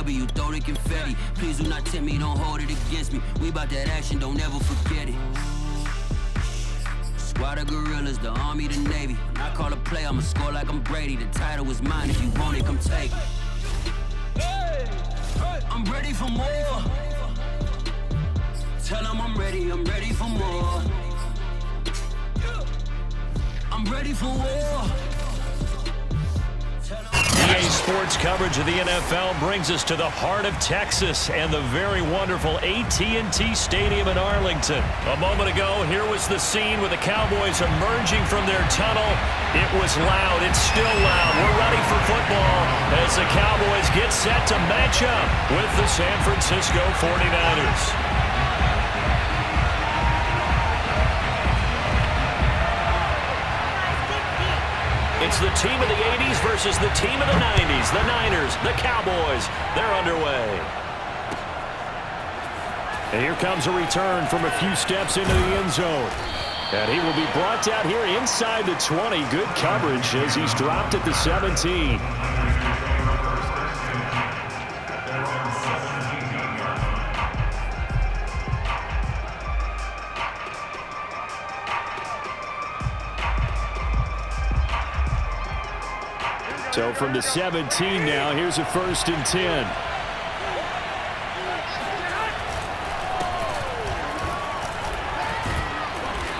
W, throw the confetti. Please do not tempt me, don't hold it against me. We bout that action, don't ever forget it. Squad of gorillas, the army, the navy. When I call a play, I'ma score like I'm Brady. The title is mine, if you want it, come take it. I'm ready for more. Tell them I'm ready for more. I'm ready for war. EA Sports coverage of the NFL brings us to the heart of Texas and the very wonderful AT&T Stadium in Arlington. A moment ago, here was the scene with the Cowboys emerging from their tunnel. It was loud. It's still loud. We're ready for football as the Cowboys get set to match up with the San Francisco 49ers. It's the team of the 80s versus the team of the 90s. The Niners, the Cowboys, they're underway. And here comes a return from a few steps into the end zone. And he will be brought down here inside the 20. Good coverage as he's dropped at the 17. So from the 17 now, here's a 1st and 10.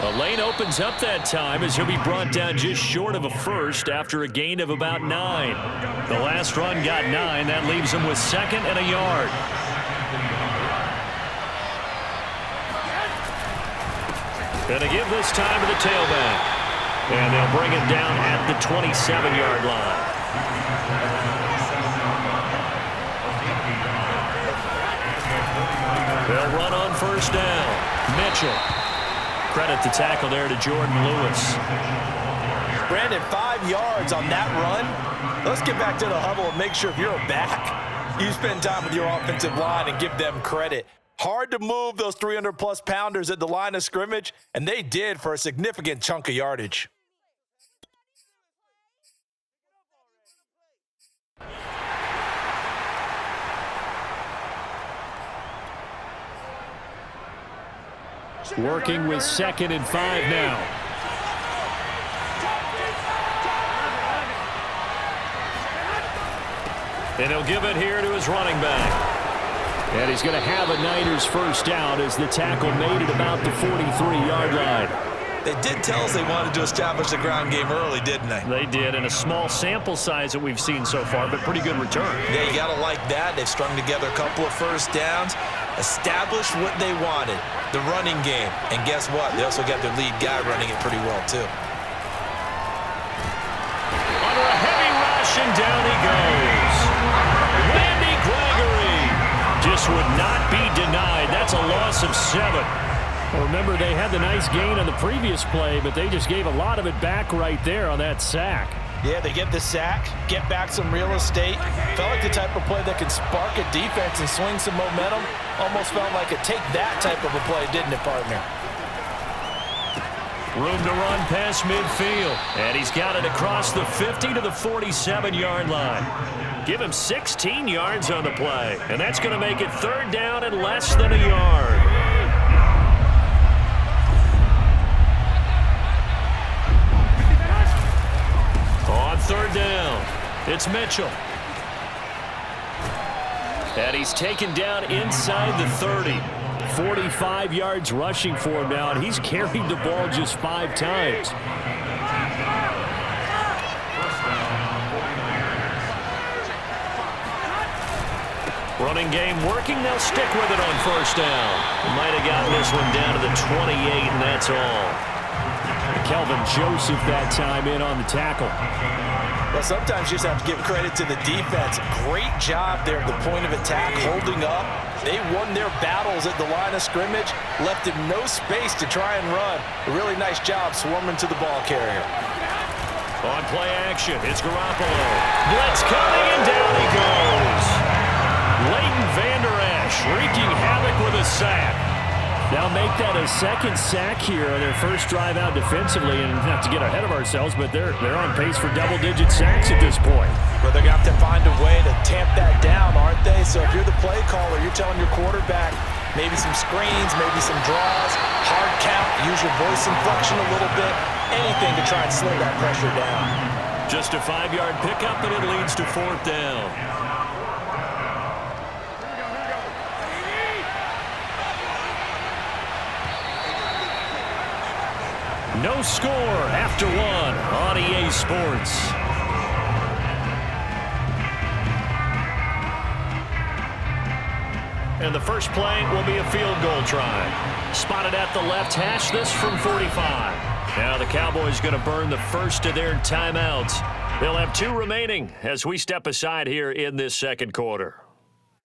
A lane opens up that time as he'll be brought down just short of a first after a gain of about 9. The last run got 9. That leaves him with 2nd and a yard. And to give this time to the tailback. And they'll bring him down at the 27-yard line. They'll run on 1st down. Mitchell. Credit the tackle there to Jordan Lewis. Brandon, 5 yards on that run. Let's get back to the huddle and make sure if you're a back, you spend time with your offensive line and give them credit. Hard to move those 300-plus pounders at the line of scrimmage, and they did for a significant chunk of yardage. Working with 2nd and 5 now. And he'll give it here to his running back. And he's going to have a Niners 1st down as the tackle made it about the 43-yard line. They did tell us they wanted to establish the ground game early, didn't they? They did, and a small sample size that we've seen so far, but pretty good return. Yeah, you got to like that. They've strung together a couple of 1st downs, established what they wanted, the running game. And guess what? They also got their lead guy running it pretty well, too. Under a heavy rush, and down he goes. Randy Gregory just would not be denied. That's a loss of 7. Well, remember, they had the nice gain on the previous play, but they just gave a lot of it back right there on that sack. Yeah, they get the sack, get back some real estate. Felt like the type of play that can spark a defense and swing some momentum. Almost felt like a take that type of a play, didn't it, partner? Room to run past midfield. And he's got it across the 50 to the 47-yard line. Give him 16 yards on the play. And that's going to make it 3rd down and less than a yard. On 3rd down, it's Mitchell. And he's taken down inside the 30. 45 yards rushing for him now, and he's carried the ball just 5 times. Running game working. They'll stick with it on 1st down. Might have gotten this one down to the 28, and that's all. Kelvin Joseph that time in on the tackle. Well, sometimes you just have to give credit to the defense. Great job there at the point of attack, holding up. They won their battles at the line of scrimmage, left him no space to try and run. A really nice job swarming to the ball carrier. On play action, it's Garoppolo. Blitz coming, and down he goes. Leighton Vander Esch wreaking havoc with a sack. They'll make that a second sack here on their first drive out defensively, and not to get ahead of ourselves, but they're on pace for double-digit sacks at this point. But they're going to have to find a way to tamp that down, aren't they? So if you're the play caller, you're telling your quarterback maybe some screens, maybe some draws, hard count, use your voice inflection a little bit, anything to try and slow that pressure down. Just a 5-yard pickup, and it leads to 4th down. No score after 1 on EA Sports. And the first play will be a field goal try. Spotted at the left hash, this from 45. Now the Cowboys going to burn the first of their timeouts. They'll have 2 remaining as we step aside here in this second quarter.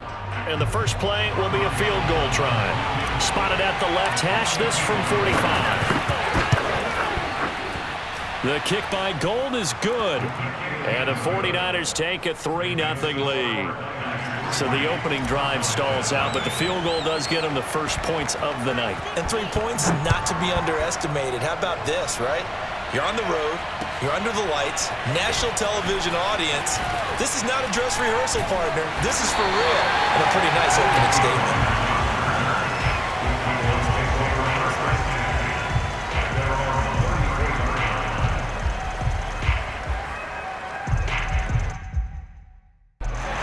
And the first play will be a field goal try. Spotted at the left hash, this from 45. The kick by Gold is good. And the 49ers take a 3-0 lead. So the opening drive stalls out, but the field goal does get them the first points of the night. And 3 points not to be underestimated. How about this, right? You're on the road. You're under the lights. National television audience. This is not a dress rehearsal, partner. This is for real. And a pretty nice opening statement.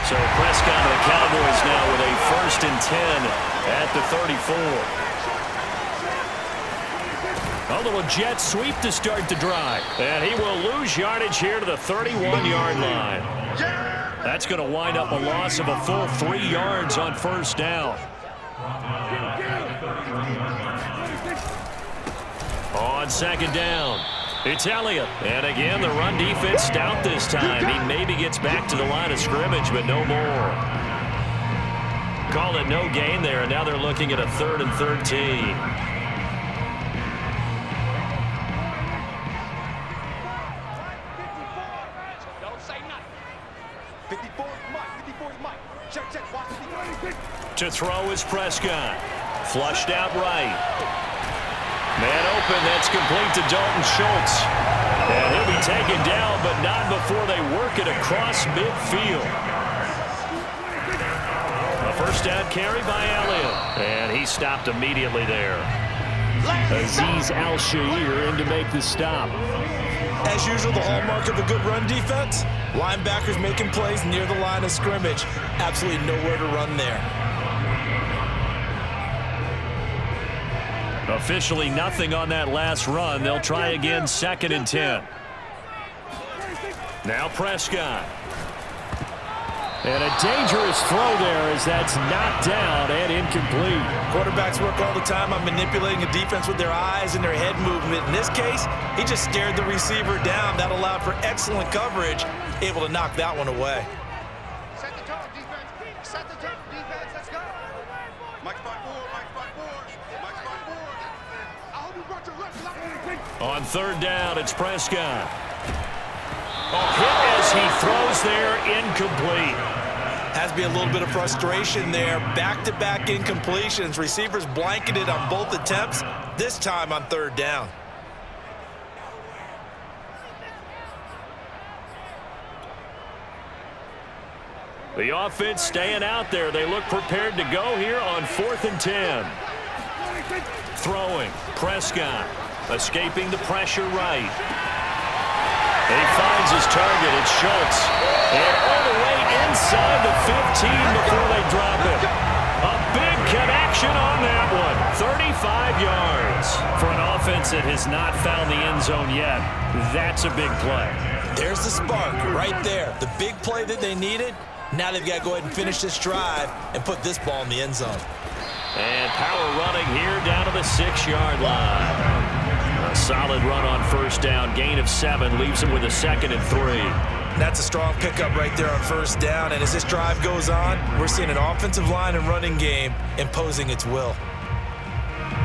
So Prescott and the Cowboys now with a 1st and 10 at the 34. A little jet sweep to start the drive. And he will lose yardage here to the 31-yard line. That's going to wind up a loss of a full 3 yards on 1st down. On 2nd down, it's Elliott. And again, the run defense stout this time. He maybe gets back to the line of scrimmage, but no more. Call it no gain there, and now they're looking at a 3rd and 13. To throw is Prescott. Flushed out right. Man open, that's complete to Dalton Schultz. And he'll be taken down, but not before they work it across midfield. A 1st down carry by Elliott. And he stopped immediately there. Azeez Al-Shaair in to make the stop. As usual, the hallmark of a good run defense, linebackers making plays near the line of scrimmage. Absolutely nowhere to run there. Officially nothing on that last run. They'll try again, 2nd and 10. Now Prescott. And a dangerous throw there as that's knocked down and incomplete. Quarterbacks work all the time on manipulating a defense with their eyes and their head movement. In this case, he just stared the receiver down. That allowed for excellent coverage, able to knock that one away. Set the tone, defense. Set the tone, defense. Let's go. Mike 5-4, Mike 5-4, Mike 5-4. I hope you brought your left. On 3rd down, it's Prescott. Hit as he throws there, incomplete. Has to be a little bit of frustration there. Back-to-back incompletions. Receivers blanketed on both attempts, this time on 3rd down. The offense staying out there. They look prepared to go here on 4th and 10. Throwing, Prescott, escaping the pressure right. He finds his target, it's Schultz. And all the way inside the 15 before they drop it. A big connection on that one. 35 yards. For an offense that has not found the end zone yet, that's a big play. There's the spark right there. The big play that they needed. Now they've got to go ahead and finish this drive and put this ball in the end zone. And power running here down to the 6-yard line. A solid run on 1st down. Gain of 7 leaves him with a 2nd and 3. That's a strong pickup right there on 1st down. And as this drive goes on, we're seeing an offensive line and running game imposing its will.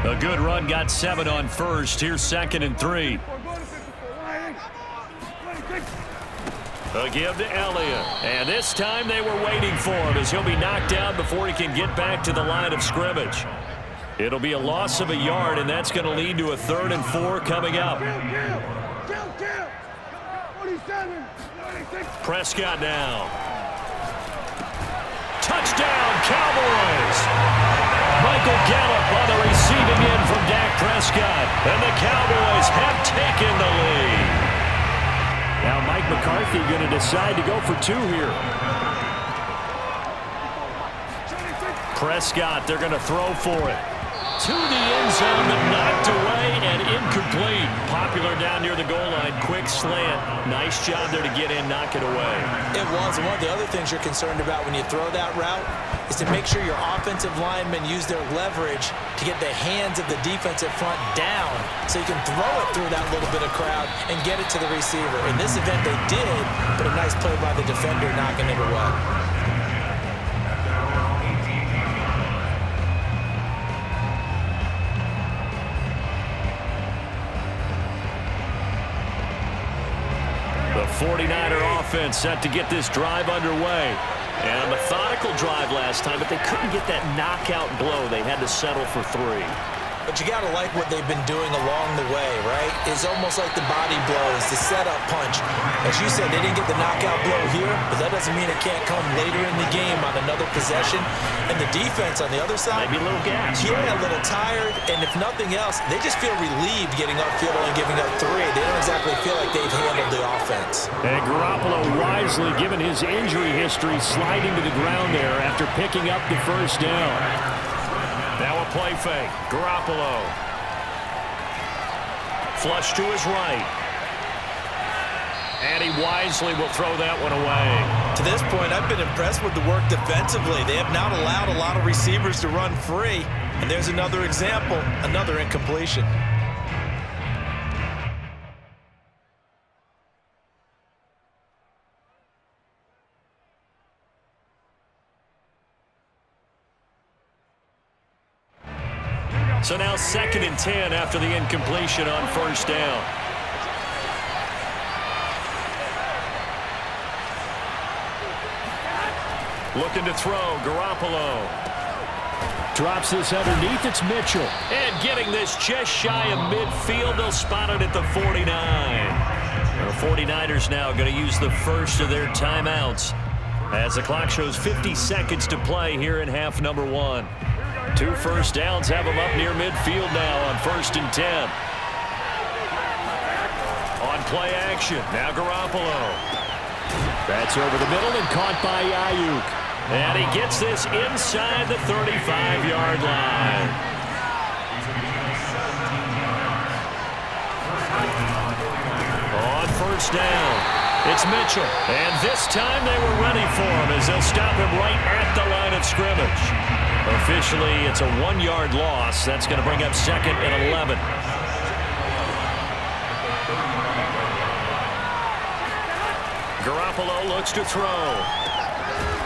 A good run got 7 on 1st. Here's 2nd and 3. A give to Elliott. And this time they were waiting for him as he'll be knocked down before he can get back to the line of scrimmage. It'll be a loss of a yard, and that's going to lead to a 3rd and 4 coming up. Prescott now. Touchdown, Cowboys! Michael Gallup on the receiving end from Dak Prescott, and the Cowboys have taken the lead. Now Mike McCarthy going to decide to go for 2 here. Prescott, they're going to throw for it. To the end zone, but knocked away and incomplete. Popular down near the goal line. Quick slant. Nice job there to get in, knock it away. It was. And one of the other things you're concerned about when you throw that route is to make sure your offensive linemen use their leverage to get the hands of the defensive front down so you can throw it through that little bit of crowd and get it to the receiver. In this event, they did, but a nice play by the defender knocking it away. The 49er offense set to get this drive underway. And a methodical drive last time, but they couldn't get that knockout blow. They had to settle for 3. But you got to like what they've been doing along the way, right? It's almost like the body blows, the setup punch. As you said, they didn't get the knockout blow here, but that doesn't mean it can't come later in the game on another possession. And the defense on the other side, maybe a little gas. Yeah, a little tired. And if nothing else, they just feel relieved getting upfield and giving up 3. They don't exactly feel like they've handled the offense. And Garoppolo wisely, given his injury history, sliding to the ground there after picking up the 1st down. Now a play fake. Garoppolo. Flush to his right. And he wisely will throw that one away. To this point, I've been impressed with the work defensively. They have not allowed a lot of receivers to run free. And there's another example, another incompletion. So now 2nd and 10 after the incompletion on 1st down. Looking to throw, Garoppolo. Drops this underneath, it's Mitchell. And getting this just shy of midfield, they'll spot it at the 49. The 49ers now going to use the first of their timeouts as the clock shows 50 seconds to play here in half number 1. 2 first downs have them up near midfield now on 1st and 10. On play action, now Garoppolo. That's over the middle and caught by Ayuk. And he gets this inside the 35-yard line. On 1st down, it's Mitchell. And this time they were ready for him as they'll stop him right at the line of scrimmage. Officially, it's a 1-yard loss. That's going to bring up 2nd and 11. Garoppolo looks to throw.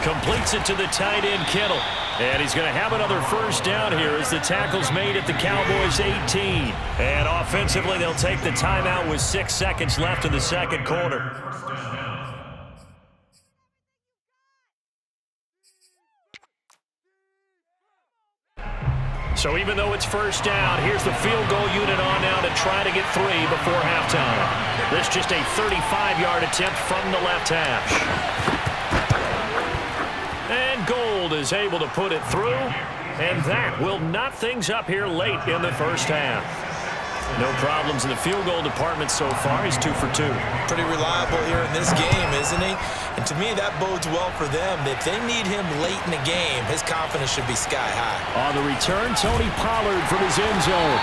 Completes it to the tight end, Kittle. And he's going to have another 1st down here as the tackle's made at the Cowboys' 18. And offensively, they'll take the timeout with 6 seconds left in the 2nd quarter. So even though it's 1st down, here's the field goal unit on now to try to get 3 before halftime. This just a 35-yard attempt from the left hash. And Gold is able to put it through, and that will knot things up here late in the 1st half. No problems in the field goal department so far. He's 2 for 2. Pretty reliable here in this game, isn't he? And to me, that bodes well for them. If they need him late in the game, his confidence should be sky high. On the return, Tony Pollard from his end zone.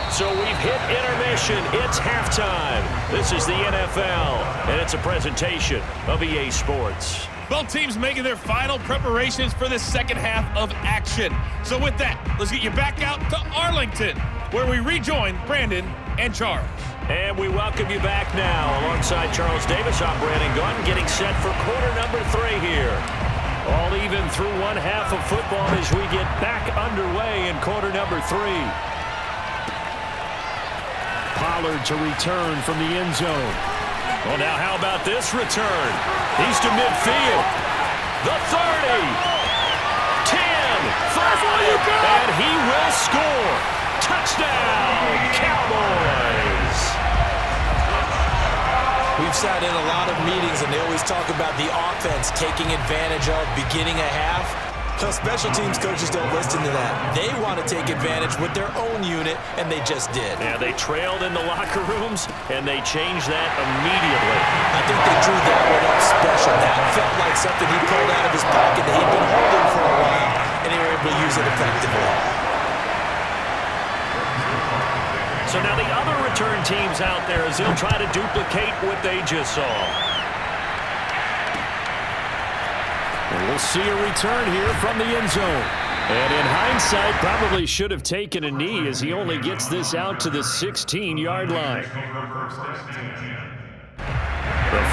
So we've hit intermission. It's halftime. This is the NFL, and it's a presentation of EA Sports. Both teams making their final preparations for the 2nd half of action. So with that, let's get you back out to Arlington, where we rejoin Brandon and Charles. And we welcome you back now. Alongside Charles Davis, I'm Brandon Gunn, getting set for quarter number 3 here. All even through 1 half of football as we get back underway in quarter number 3. Pollard to return from the end zone. Well, now how about this return? He's to midfield. The 30. 10. 5. and he will score. Touchdown, Cowboys! We've sat in a lot of meetings, and they always talk about the offense taking advantage of beginning a half. Special teams coaches don't listen to that. They want to take advantage with their own unit, and they just did. Yeah, they trailed in the locker rooms, and they changed that immediately. I think they drew that one up special. That felt like something he pulled out of his pocket that he'd been holding for a while, and they were able to use it effectively. So now the other return teams out there as they'll try to duplicate what they just saw. And we'll see a return here from the end zone. And in hindsight, probably should have taken a knee as he only gets this out to the 16-yard line. The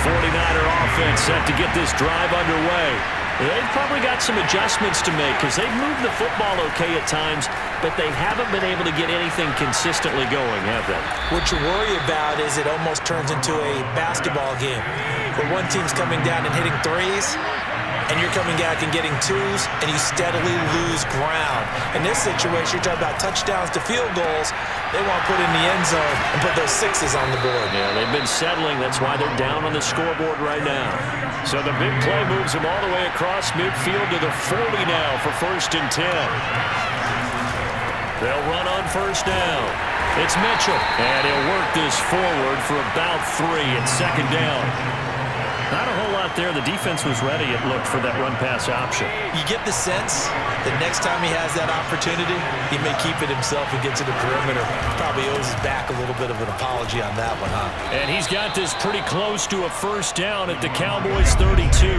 49er offense set to get this drive underway. They've probably got some adjustments to make because they've moved the football okay at times, but they haven't been able to get anything consistently going, have they? What you worry about is it almost turns into a basketball game where one team's coming down and hitting threes, and you're coming back and getting twos, and you steadily lose ground. In this situation, you're talking about touchdowns to field goals. They want to put in the end zone and put those sixes on the board. Yeah, they've been settling. That's why they're down on the scoreboard right now. So the big play moves them all the way across midfield to the 40 now for 1st and 10. They'll run on 1st down. It's Mitchell, and he'll work this forward for about 3 and 2nd down. Not a whole lot there. The defense was ready, it looked, for that run-pass option. You get the sense that next time he has that opportunity, he may keep it himself and get to the perimeter. Probably owes his back a little bit of an apology on that one, huh? And he's got this pretty close to a 1st down at the Cowboys' 32.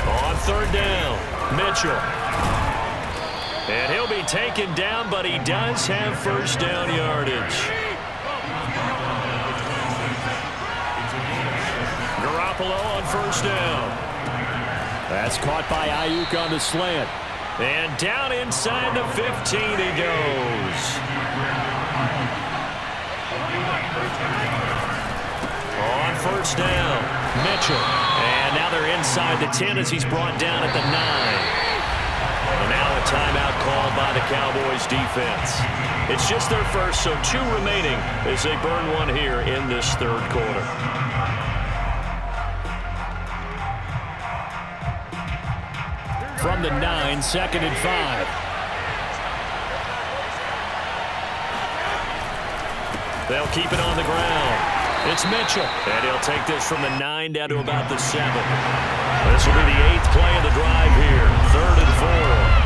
On 3rd down, Mitchell. And he'll be taken down, but he does have 1st down yardage. Garoppolo on 1st down. That's caught by Ayuk on the slant. And down inside the 15 he goes. On 1st down, Mitchell. And now they're inside the 10 as he's brought down at the 9. And now a timeout called by the Cowboys defense. It's just their first, so 2 remaining as they burn one here in this 3rd quarter. From the 9, 2nd and 5. They'll keep it on the ground. It's Mitchell. And he'll take this from the 9 down to about the 7. This will be the 8th play of the drive here. 3rd and 4.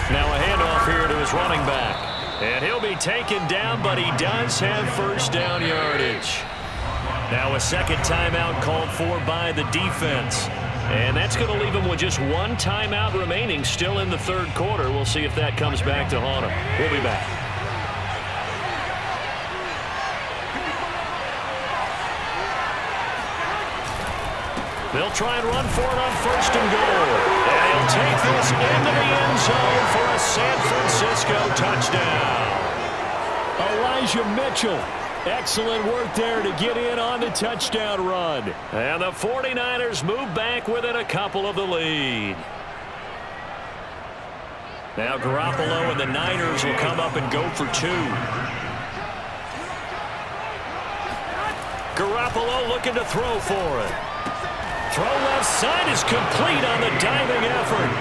Now a handoff here to his running back. And he'll be taken down, but he does have 1st down yardage. Now a 2nd timeout called for by the defense. And that's going to leave him with just 1 timeout remaining still in the 3rd quarter. We'll see if that comes back to haunt him. We'll be back. They'll try and run for it on 1st and goal. And he'll take this into the end zone for a San Francisco touchdown. Elijah Mitchell. Excellent work there to get in on the touchdown run. And the 49ers move back within a couple of the lead. Now Garoppolo and the Niners will come up and go for 2. Garoppolo looking to throw for it. Throw left side is complete on the diving effort.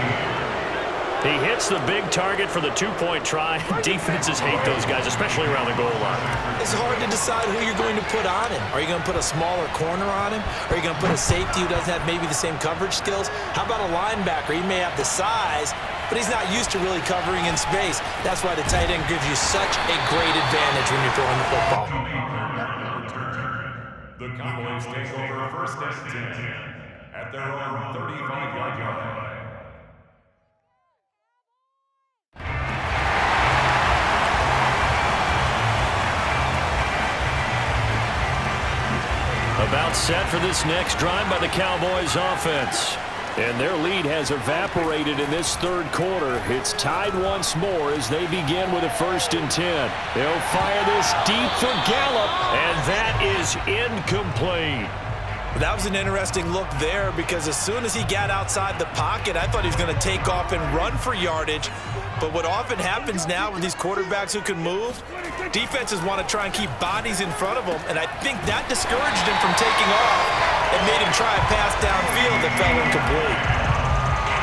He hits the big target for the 2-point try. Defenses hate those guys, especially around the goal line. It's hard to decide who you're going to put on him. Are you going to put a smaller corner on him? Are you going to put a safety who doesn't have maybe the same coverage skills? How about a linebacker? He may have the size, but he's not used to really covering in space. That's why the tight end gives you such a great advantage when you're throwing the football. The Cowboys take over 1st and 10 at their own 35-yard line. About set for this next drive by the Cowboys offense. And their lead has evaporated in this 3rd quarter. It's tied once more as they begin with a 1st and 10. They'll fire this deep for Gallup. And that is incomplete. That was an interesting look there because as soon as he got outside the pocket, I thought he was going to take off and run for yardage. But what often happens now with these quarterbacks who can move, defenses want to try and keep bodies in front of them, and I think that discouraged him from taking off and made him try a pass downfield that fell incomplete.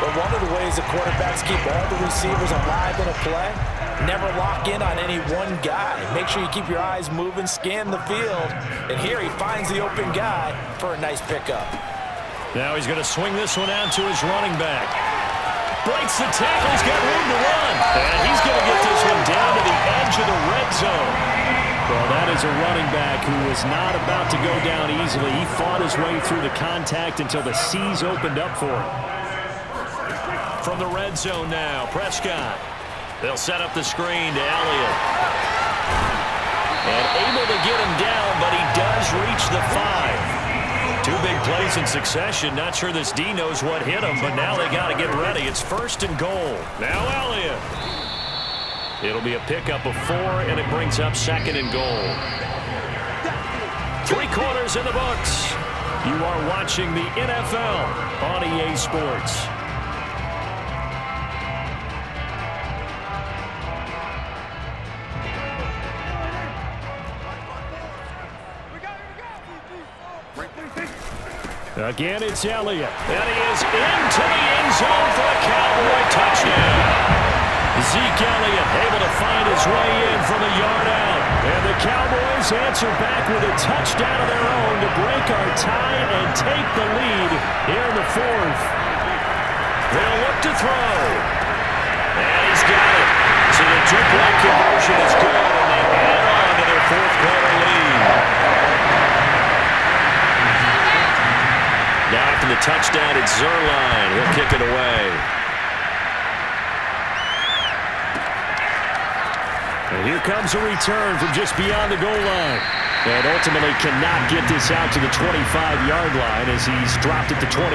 But one of the ways the quarterbacks keep all the receivers alive in a play, never lock in on any one guy. Make sure you keep your eyes moving, scan the field. And here he finds the open guy for a nice pickup. Now he's going to swing this one out to his running back. Breaks the tackle. He's got room to run. And he's going to get this one down to the edge of the red zone. Well, that is a running back who was not about to go down easily. He fought his way through the contact until the C's opened up for him. From the red zone now, Prescott. They'll set up the screen to Elliott. And able to get him down, but he does reach the 5. 2 big plays in succession. Not sure this D knows what hit him, but now they got to get ready. It's 1st and goal. Now Elliott. It'll be a pickup of 4, and it brings up 2nd and goal. 3 quarters in the books. You are watching the NFL on EA Sports. Again, it's Elliott. And he is into the end zone for a Cowboy touchdown. Zeke Elliott able to find his way in from a yard out. And the Cowboys answer back with a touchdown of their own to break our tie and take the lead here in the 4th. They'll look to throw. And he's got it. So the 2-point conversion is good, and they add on to their 4th quarter lead. Now after the touchdown, it's Zuerlein. He'll kick it away. And here comes a return from just beyond the goal line. And ultimately cannot get this out to the 25-yard line as he's dropped it to 23.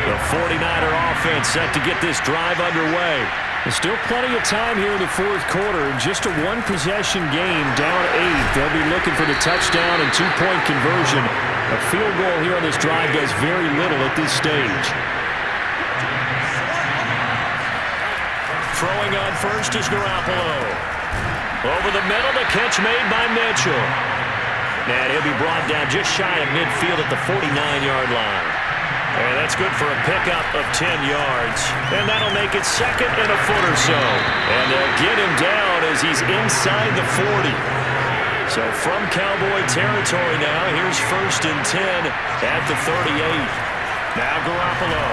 The 49er offense set to get this drive underway. There's still plenty of time here in the 4th quarter. Just a 1-possession game, down 8. They'll be looking for the touchdown and 2-point conversion. A field goal here on this drive does very little at this stage. Throwing on first is Garoppolo. Over the middle, the catch made by Mitchell. And he'll be brought down just shy of midfield at the 49-yard line. And that's good for a pickup of 10 yards. And that'll make it 2nd and a foot or so. And they'll get him down as he's inside the 40. So from Cowboy territory now, here's 1st and 10 at the 38. Now Garoppolo.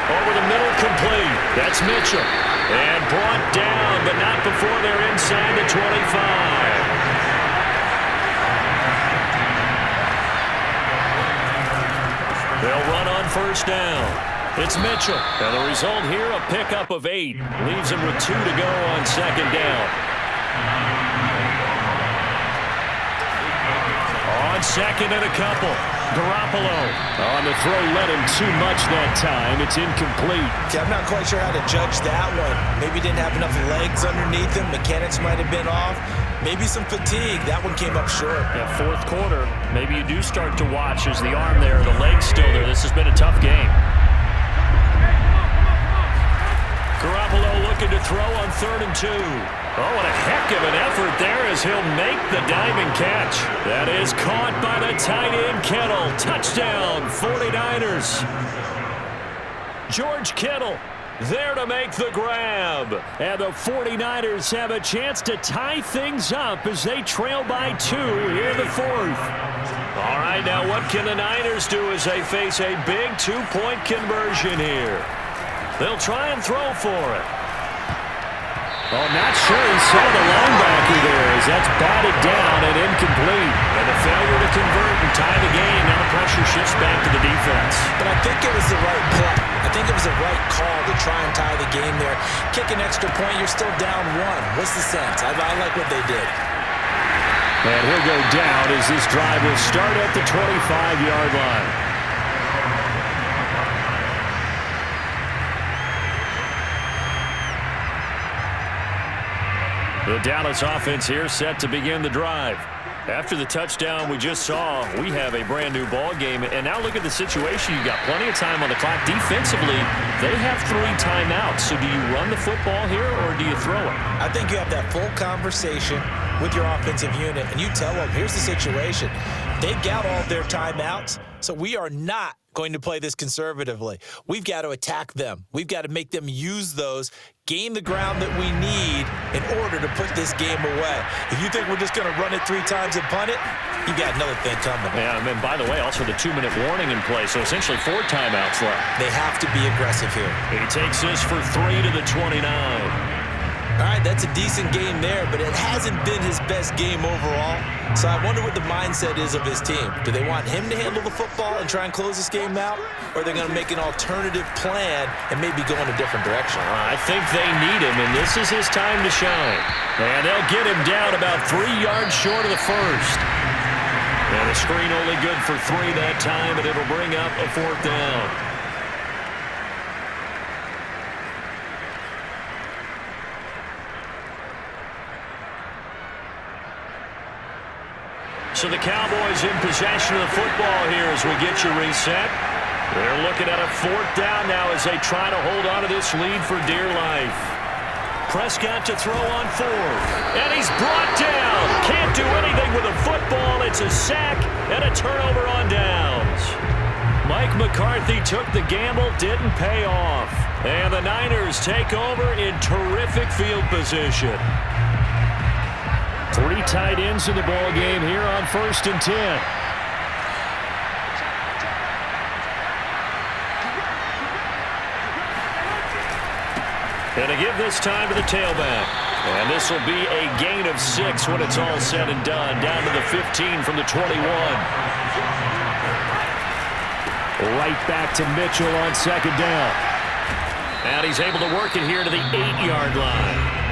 Over the middle, complete. That's Mitchell. And brought down, but not before they're inside the 25. They'll run on 1st down. It's Mitchell. And the result here, a pickup of 8. Leaves him with 2 to go on 2nd down. On 2nd and a couple. Garoppolo. On the throw, led him too much that time. It's incomplete. I'm not quite sure how to judge that one. Maybe didn't have enough legs underneath him. Mechanics might have been off. Maybe some fatigue. That one came up short. Yeah, 4th quarter. Maybe you do start to watch as the arm there, the leg's still there. This has been a tough game. Garoppolo looking to throw on 3rd and 2. Oh, what a heck of an effort there as he'll make the diamond catch. That is caught by the tight end Kittle. Touchdown, 49ers. George Kittle there to make the grab. And the 49ers have a chance to tie things up as they trail by 2 here in the 4th. All right, now what can the Niners do as they face a big 2-point conversion here? They'll try and throw for it. Oh, not sure he saw the linebacker there as that's batted down and incomplete. And the failure to convert and tie the game. Now the pressure shifts back to the defense. But I think it was the right play. I think it was the right call to try and tie the game there. Kick an extra point, you're still down 1. What's the sense? I like what they did. And he'll go down as this drive will start at the 25-yard line. The Dallas offense here set to begin the drive. After the touchdown we just saw, we have a brand new ball game. And now look at the situation. You've got plenty of time on the clock. Defensively, they have 3 timeouts. So do you run the football here or do you throw it? I think you have that full conversation with your offensive unit, and you tell them, here's the situation. They've got all their timeouts, so we are not going to play this conservatively. We've got to attack them. We've got to make them use those, gain the ground that we need in order to put this game away. If you think we're just going to run it 3 times and punt it, you got another thing coming. Yeah, and by the way, also the 2-minute warning in play, so essentially 4 timeouts left. They have to be aggressive here. He takes this for 3 to the 29. All right, that's a decent game there, but it hasn't been his best game overall. So I wonder what the mindset is of his team. Do they want him to handle the football and try and close this game out? Or are they going to make an alternative plan and maybe go in a different direction? I think they need him, and this is his time to shine. And they'll get him down about 3 yards short of the first. And the screen only good for 3 that time, and it'll bring up a 4th down. So the Cowboys in possession of the football here as we get you reset. They're looking at a 4th down now as they try to hold on to this lead for dear life. Prescott to throw on 4th. And he's brought down. Can't do anything with a football. It's a sack and a turnover on downs. Mike McCarthy took the gamble, didn't pay off. And the Niners take over in terrific field position. 3 tight ends in the ball game here on 1st and 10. And to give this time to the tailback. And this will be a gain of 6 when it's all said and done. Down to the 15 from the 21. Right back to Mitchell on 2nd down. And he's able to work it here to the 8-yard line.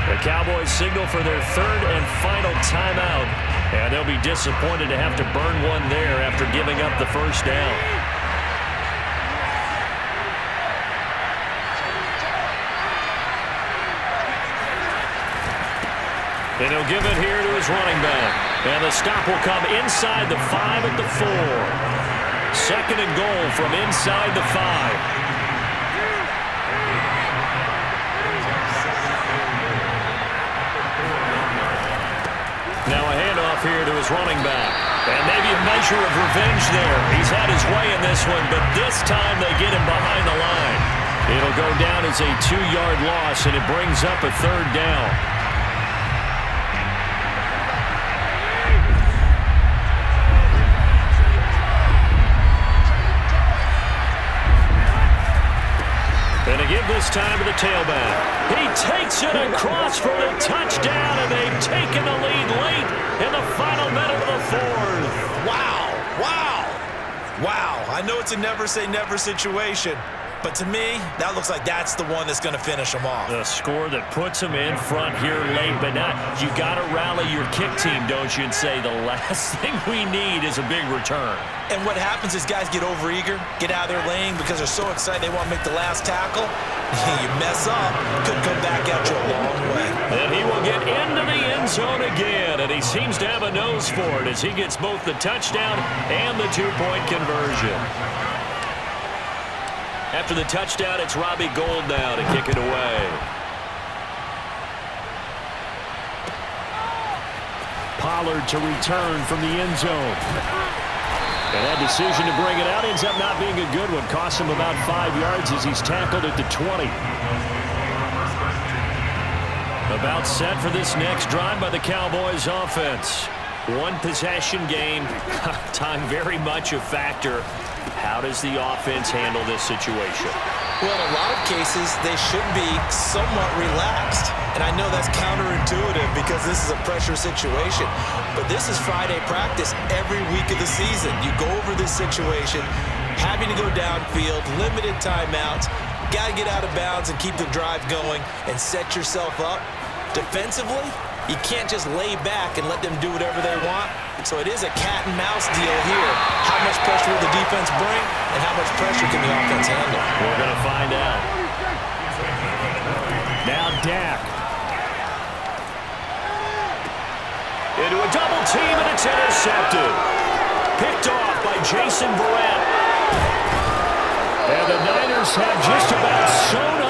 The Cowboys signal for their 3rd and final timeout, and they'll be disappointed to have to burn one there after giving up the 1st down. And he'll give it here to his running back. And the stop will come inside the 5 at the 4. 2nd and goal from inside the 5. Now a handoff here to his running back. And maybe a measure of revenge there. He's had his way in this one, but this time they get him behind the line. It'll go down as a 2-yard loss, and it brings up a 3rd down. And to give this time to the tailback. He takes it across for the touchdown, and they've taken the lead late in the final minute of the 4th. Wow, wow, wow. I know it's a never-say-never situation, but to me, that looks like that's the one that's going to finish them off. The score that puts them in front here late, but not. You got to rally your kick team, don't you, and say the last thing we need is a big return. And what happens is guys get overeager, get out of their lane because they're so excited they want to make the last tackle. You mess up, could come back at you a long way. And he will get into the end zone again, and he seems to have a nose for it as he gets both the touchdown and the 2-point conversion. After the touchdown, it's Robbie Gould now to kick it away. Pollard to return from the end zone. And that decision to bring it out ends up not being a good one. Costs him about 5 yards as he's tackled at the 20. About set for this next drive by the Cowboys offense. 1 possession game. Time very much a factor. How does the offense handle this situation? Well, in a lot of cases, they should be somewhat relaxed. And I know that's counterintuitive because this is a pressure situation. But this is Friday practice every week of the season. You go over this situation, having to go downfield, limited timeouts, got to get out of bounds and keep the drive going and set yourself up. Defensively, you can't just lay back and let them do whatever they want. So it is a cat and mouse deal here. How much pressure will the defense bring and how much pressure can the offense handle? We're going to find out. Now Dak. Into a double team, and it's intercepted. Picked off by Jason Verrett. And the Niners have just about sewn